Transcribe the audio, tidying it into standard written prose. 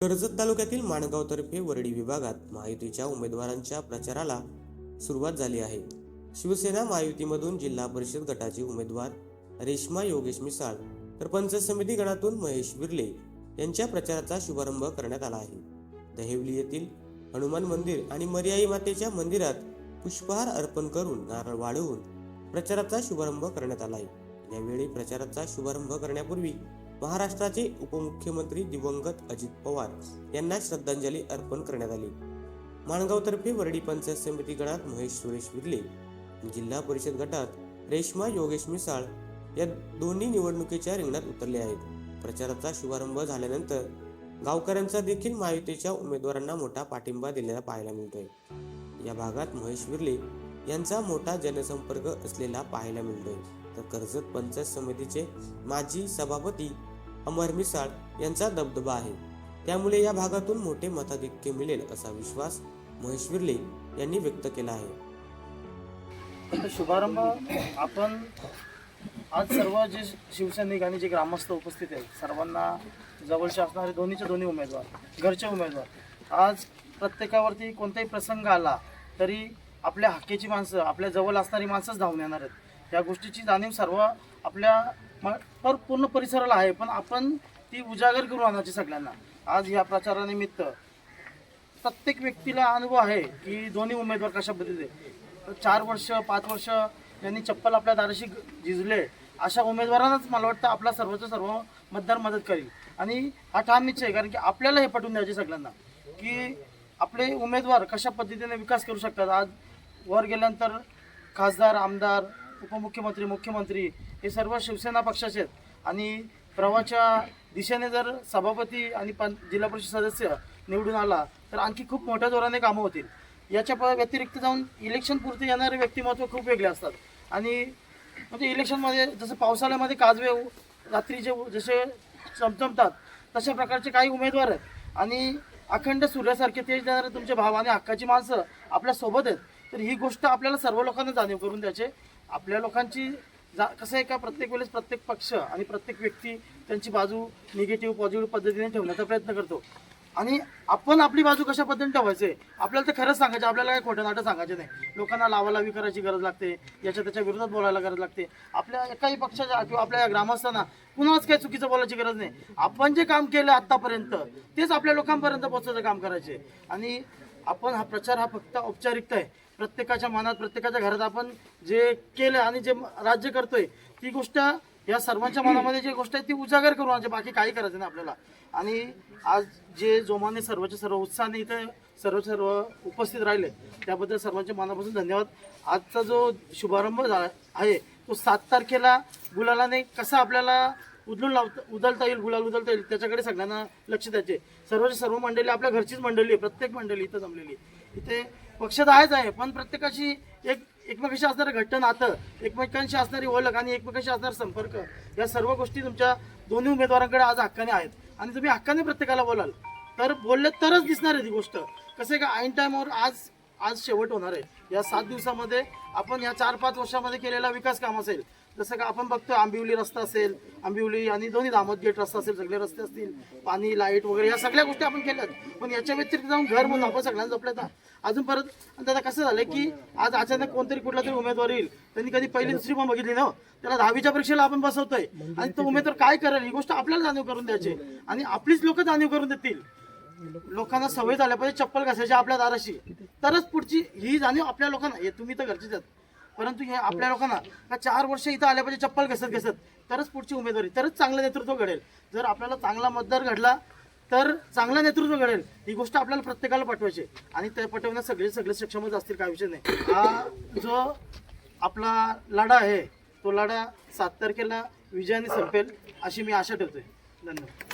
कर्जत तालुक्यातील माणगाव तर्फे वरळी विभागात महायुतीच्या उमेदवारांच्या प्रचाराला सुरुवात झाली आहे। शिवसेना महायुतीमधून जिल्हा परिषद गटाचे उमेदवार रेश्मा योगेश मिसाळ तर पंचायत समिती गणातून महेश विर्ले यांच्या प्रचाराचा शुभारंभ करण्यात आला आहे। दहिवली येथील हनुमान मंदिर आणि मर्याई मातेच्या मंदिरात पुष्पहार अर्पण करून नारळ वाढवून प्रचाराचा शुभारंभ करण्यात आला आहे। यावेळी प्रचाराचा शुभारंभ करण्यापूर्वी महाराष्ट्राचे उपमुख्यमंत्री दिवंगत अजित पवार यांना श्रद्धांजली अर्पण करण्यात आली। माणगाव तर्फे वरळी पंचायत समिती गणात महेश सुरेश विर्ले, जिल्हा परिषद गटात रेश्मा योगेश मिसाळ या दोन्ही निवडणुकीच्या रिंगणात उतरले आहेत। प्रचाराचा शुभारंभ झाल्यानंतर गावकऱ्यांचा देखील महायुतीच्या उमेदवारांना मोठा पाठिंबा दिलेला पाहायला मिळतोय। या भागात महेश विर्ले यांचा मोठा जनसंपर्क असलेला पाहायला मिळतोय, तर कर्जत पंचायत समितीचे माजी सभापती अमर मिसाळ यांचा दबदबा आहे। त्यामुळे या भागातून मोठे मताधिक्य मिळेल असा विश्वास महेश विर्ले यांनी व्यक्त केला आहे। शुभारंभ आपण आज सर्व जे शिवसैनिक आणि जे ग्रामस्थ उपस्थित आहेत सर्वांना जवळचे असणारे दोन्ही उमेदवार, घरचे उमेदवार, आज प्रत्येकावरती कोणताही प्रसंग आला तरी आपल्या हक्काची माणसं, आपल्या जवळ असणारी माणसंच धावून येणार आहेत। या गोष्टीची जाणीव सर्व आपल्या पूर्ण परिसराला आहे, पण आपण ती उजागर करून आणायची सगळ्यांना। आज या प्रचारानिमित्त प्रत्येक व्यक्तीला अनुभव आहे की दोन्ही उमेदवार कशा पद्धतीने 4 वर्ष 5 वर्ष यांनी चप्पल आपल्या दाराशी झिजले अशा उमेदवारांनाच मला वाटतं आपला सर्वच सर्व मतदार मदत करेल। आणि हा ठाम निश्चय आहे, कारण की आपल्याला हे पटवून द्यायचे सगळ्यांना की आपले उमेदवार कशा पद्धतीने विकास करू शकतात। आज वर गेल्यानंतर खासदार, आमदार, उपमुख्यमंत्री, मुख्यमंत्री हे सर्व शिवसेना पक्षाचे आहेत आणि प्रवाहाच्या दिशेने जर सभापती आणि जिल्हा परिषद सदस्य निवडून आला तर आणखी खूप मोठ्या जोराने कामं होतील। याच्या व्यतिरिक्त जाऊन इलेक्शन पुरते येणारे व्यक्तिमत्व खूप वेगळे असतात आणि म्हणजे इलेक्शनमध्ये जसं पावसाळ्यामध्ये काजवे रात्रीचे जसे चमचमतात तशा प्रकारचे काही उमेदवार आहेत आणि अखंड सूर्यासारखे तेज देणारे तुमचे भाव आणि हक्काची माणसं आपल्या सोबत आहेत। तर ही गोष्ट आपल्याला सर्व लोकांना जाणीव करून द्यायची। आपल्या लोकांची कसं आहे का प्रत्येक वेळेस प्रत्येक पक्ष आणि प्रत्येक व्यक्ती त्यांची बाजू निगेटिव्ह पॉझिटिव्ह पद्धतीने ठेवण्याचा प्रयत्न करतो आणि आपण आपली बाजू कशा पद्धतीने ठेवायचे आपल्याला तर खरंच सांगायचं, आपल्याला काही खोटं नाटं सांगायचे नाही। लोकांना लावालावी करायची गरज लागते, याच्या त्याच्या विरोधात बोलायला गरज लागते। आपल्या एकाही पक्षाच्या किंवा आपल्या ग्रामस्थांना कुणालाच काही चुकीचं बोलायची गरज नाही। आपण जे काम केलं आतापर्यंत तेच आपल्या लोकांपर्यंत पोहोचायचं काम करायचे आणि आपण हा प्रचार हा फक्त औपचारिकता आहे। प्रत्येकाच्या मनात, प्रत्येकाच्या घरात आपण जे केलं आणि जे राज्य करतोय ती गोष्ट या सर्वांच्या मनामध्ये जी गोष्ट आहे ती उजागर करू, म्हणजे बाकी काही करायचं नाही आपल्याला। आणि आज जे जोमाने सर्वचे सर्व उत्साहाने इथे सर्व उपस्थित राहिले त्याबद्दल सर्वांच्या मनापासून धन्यवाद। आजचा जो शुभारंभ आहे तो 7 तारखेला गुलालाने कसा आपल्याला उधळता येईल, गुलाल उधळता येईल त्याच्याकडे सगळ्यांना लक्ष द्यायचे। सर्व मंडळी आपल्या घरचीच मंडळी आहे, प्रत्येक मंडळी इथं जमलेली। इथे पक्ष तर आहेच आहे, पण प्रत्येकाशी एकमेकांशी असणारं घट्ट नातं, एकमेकांशी असणारी ओळख आणि एकमेकांशी असणारा संपर्क या सर्व गोष्टी तुमच्या दोन्ही उमेदवारांकडे आज हक्काने आहेत आणि तुम्ही हक्काने प्रत्येकाला बोलाल तर बोलले तरच दिसणार आहे ती गोष्ट। कसं आहे का ऐन टाईमवर आज शेवट होणार आहे। या 7 दिवसामध्ये आपण या 4-5 वर्षामध्ये केलेला विकास काम असेल, जसं का आपण बघतोय आंबिवली रस्ता असेल, आंबिवली आणि दोन्ही दामोद गेट रस्ता असेल, सगळे रस्ते असतील, पाणी, लाईट वगैरे या सगळ्या गोष्टी आपण केल्यात। पण याच्या व्यतिरिक्त जाऊन घर म्हणून आपण सगळ्यांना जपल्यात अजून परत। आणि त्याला कसं झालंय की आज अचानक कोणतरी कुठला तरी उमेदवार येईल, त्यांनी कधी पहिली दुसरी पण बघितली ना, त्याला 10वीच्या परीक्षेला आपण बसवतोय आणि तो उमेदवार काय करेल ही गोष्ट आपल्याला जाणीव करून द्यायची आणि आपलीच लोक जाणीव करून देतील। लोकांना सवय झाल्या पाहिजे चप्पल घासायची आपल्या दाराशी, तरच पुढची ही जाणीव आपल्या लोकांना, हे तुम्ही तर घरचीच आहेत परंतु हे आपल्या लोकांना 4 वर्ष इथं आल्या पाहिजे चप्पल घसत तरच पुढची उमेदवारी, तरच चांगलं नेतृत्व घडेल। जर आपल्याला चांगला मतदार घडला तर चांगलं नेतृत्व घडेल। ही गोष्ट आपल्याला प्रत्येकाला पटवायची आणि ते पटवण्यात सगळे सक्षमच असतील, काय विषय नाही। हा जो आपला लढा आहे तो लढा 7 तारखेला विजयाने संपेल अशी मी आशा ठेवतोय। धन्यवाद।